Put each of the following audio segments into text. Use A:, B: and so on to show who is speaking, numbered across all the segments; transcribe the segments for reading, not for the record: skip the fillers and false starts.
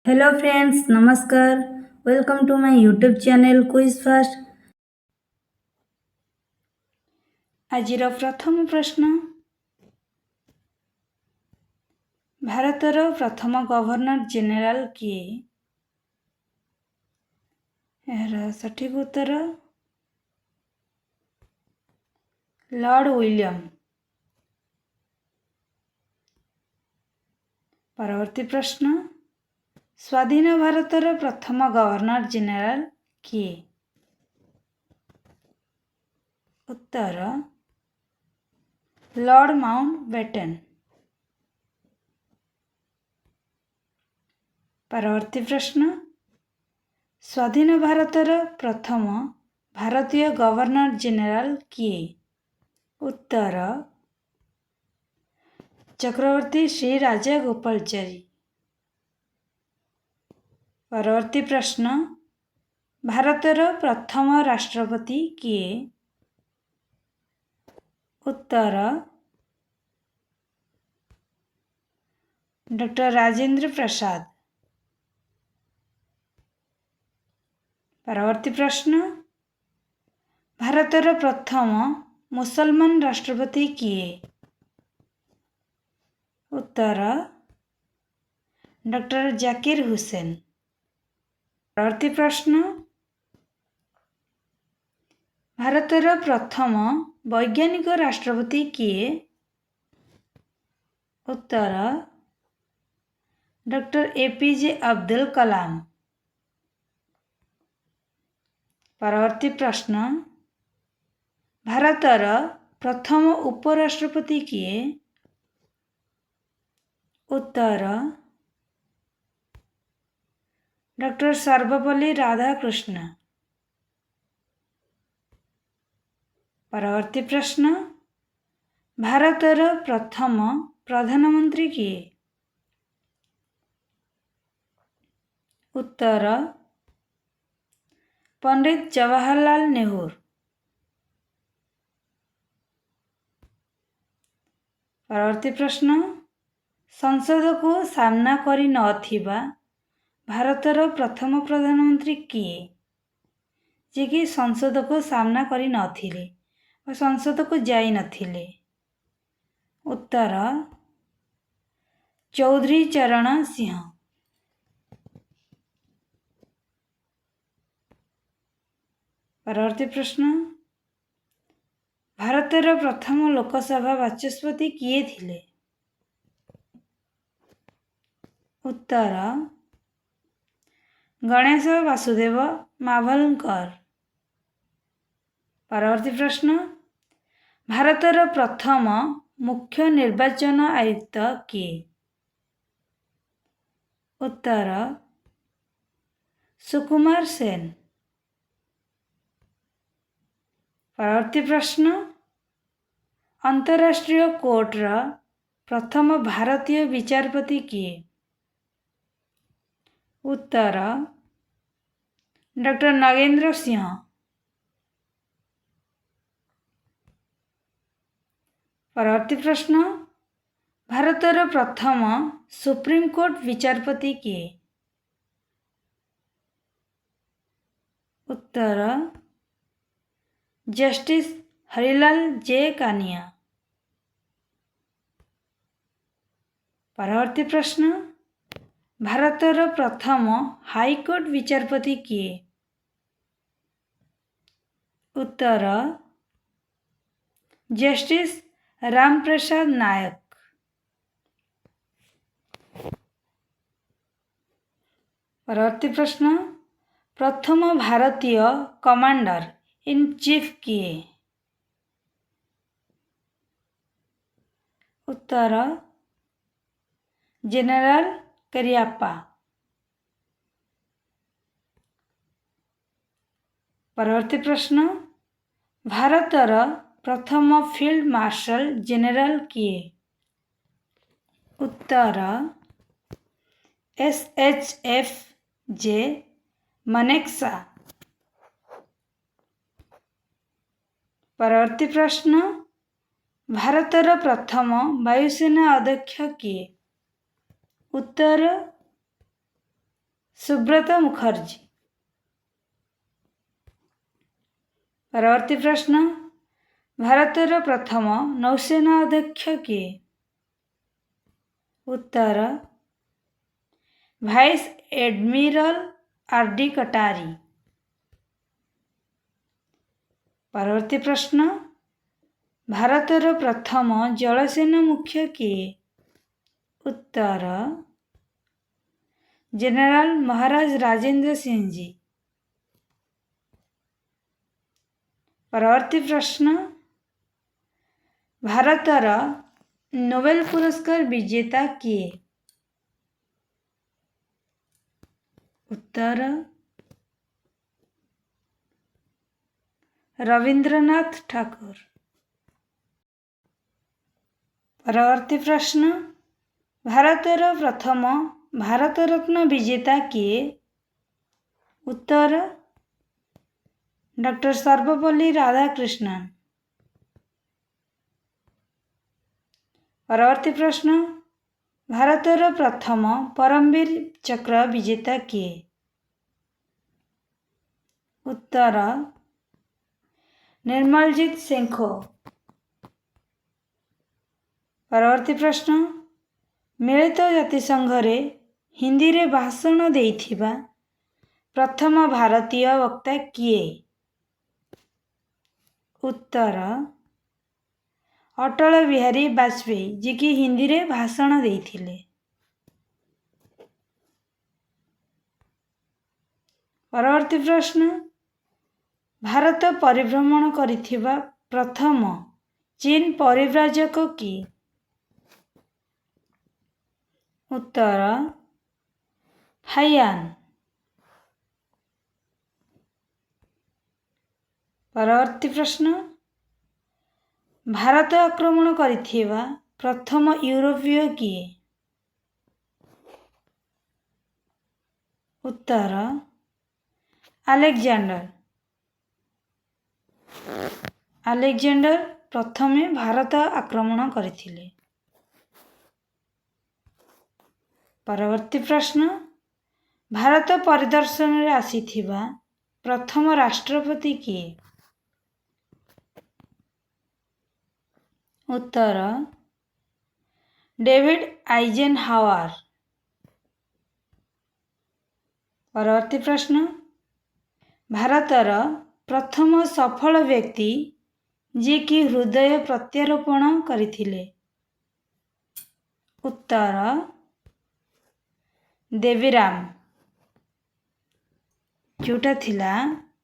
A: Hello friends, नमस्कार। Welcome to my YouTube channel Quiz Fast. आजिर प्रथम प्रश्न, भारतर प्रथम गवर्नर जनरल किए? यार सठिक उत्तर लॉर्ड विलियम। परवर्ती प्रश्न, स्वाधीन भारतर प्रथम गवर्नर जनरल किए? उत्तर लॉर्ड माउंटबेटन। परवर्ती प्रश्न, स्वाधीन भारतर प्रथम भारतीय गवर्नर जनरल किए? उत्तर चक्रवर्ती श्री राजगोपालाचारी। परवर्ती प्रश्न, भारतर प्रथम राष्ट्रपति किए? उत्तर डॉक्टर राजेंद्र प्रसाद। परवर्ती प्रश्न, भारतर प्रथम मुसलमान राष्ट्रपति किए? उत्तर डॉक्टर जाकिर हुसैन। परवर्ती प्रश्न, भारतर प्रथम वैज्ञानिक राष्ट्रपति किए? उत्तर डॉक्टर एपीजे अब्दुल कलाम। परवर्ती प्रश्न, भारतर प्रथम उपराष्ट्रपति किए? उत्तर डॉक्टर सर्वपल्ली राधाकृष्ण। परवर्ती प्रश्न, भारतर प्रथम प्रधानमंत्री किए? उत्तर पंडित जवाहरलाल नेहरू। परवर्ती प्रश्न, संसद को सामना करि नथिबा भारतर प्रथम प्रधानमंत्री किए? जे कि संसद को सामना करि नथिले और संसद को जाई नथिले? उत्तर चौधरी चरण सिंह। परवर्ती प्रश्न, भारतर प्रथम लोकसभा बाचस्पति किए थिले? उत्तर गणेश वासुदेव मावलंकर। परवर्ती प्रश्न, भारतर प्रथम मुख्य निर्वाचन आयुक्त किए? उत्तर सुकुमार सेन। परवर्ती प्रश्न, अंतर्राष्ट्रीय कोर्टर प्रथम भारतीय विचारपति किए? उत्तर डॉक्टर नागेंद्र सिंह। परवर्ती प्रश्न, भारतर प्रथम सुप्रीम कोर्ट विचारपति किए? उत्तर जस्टिस हरिलाल जे कानिया। परवर्ती प्रश्न, भारतर प्रथम हाईकोर्ट विचारपति किए? उत्तर जस्टिस रामप्रसाद नायक। परवर्ती प्रश्न, प्रथम भारतीय कमांडर इन चीफ किए? उत्तर जनरल करियप्पा। परवर्ती प्रश्न, भारतर प्रथम फील्ड मार्शल जनरल किए? उत्तर SHF जे मनेक्सा। परवर्ती प्रश्न, भारतर प्रथम वायुसेना अध्यक्ष किए? उत्तर सुब्रत मुखर्जी। परवर्ती प्रश्न, भारतर प्रथम नौसेना अध्यक्ष किए? उत्तर, भाइस एडमिरल आर.डी. कटारी। परवर्ती प्रश्न, भारतर प्रथम जलसेना मुख्य किए? उत्तर, जनरल महाराज राजेंद्र सिंह जी। परवर्ती प्रश्न, भारतर नोबेल पुरस्कार विजेता किए? उत्तर, रविंद्रनाथ ठाकुर। परवर्ती प्रश्न, भारतर प्रथम भारत रत्न विजेता किए? उत्तर, डॉक्टर सर्वपल्ली राधाकृष्णन। परवर्ती प्रश्न, भारतर प्रथम परमवीर चक्र विजेता किए? उत्तर, निर्मलजीत सेंखो। परवर्ती प्रश्न, मिलित जातिसंघ रे हिंदी रे भाषण देइथिबा प्रथम भारतीय वक्ता किए? उत्तर, अटल बिहारी वाजपेयी जी की हिंदी रे भाषण देइथिले। परवर्ती प्रश्न, भारत परिभ्रमण करिथिबा प्रथम चीन परिव्राजक किए? उत्तर, हायान। परवर्ती प्रश्न, भारत आक्रमण करिथिबा प्रथम यूरोपीय किए? उत्तर, आलेक्जेंडर प्रथमे भारत आक्रमण करिथिले। परवर्ती प्रश्न, भारत परिदर्शन रे आसीथिबा प्रथम राष्ट्रपति किए? उत्तर, डेविड आइजेनहावर। परवर्ती प्रश्न, भारतर प्रथम सफल व्यक्ति जे कि हृदय प्रत्यारोपण करिथिले? उत्तर, देवीराम, जोटा थिला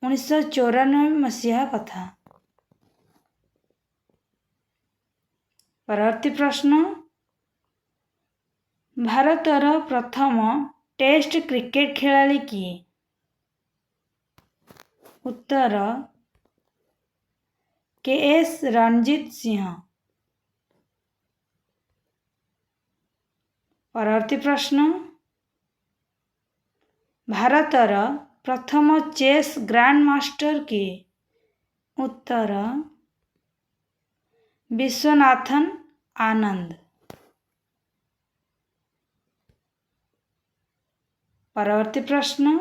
A: 1994 मसीहा कथा। परवर्ती प्रश्न, भारतर प्रथम टेस्ट क्रिकेट खेलाड़ी किए? उत्तर, के.एस. रणजीत सिंह। परवर्ती प्रश्न, भारतर प्रथम चेस ग्रैंड मास्टर किए? उत्तर, विश्वनाथन आनंद। परवर्ती प्रश्न,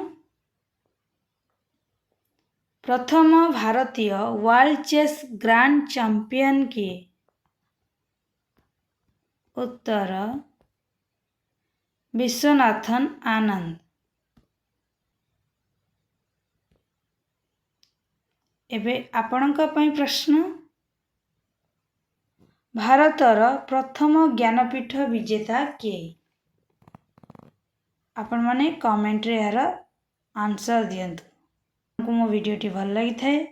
A: प्रथम भारतीय वर्ल्ड चेस ग्रैंड चैंपियन किए? उत्तर, विश्वनाथन आनंद। एबे आपणक पई प्रश्न, भारतर प्रथम ज्ञानपीठ विजेता किए? आपण माने कमेंट रे यार आंसर दियंतु। मो वीडियोटी भल लगी थाए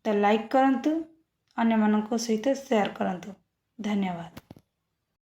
A: तो लाइक करंतु, अन्य मानक सहित शेयर करंतु। धन्यवाद।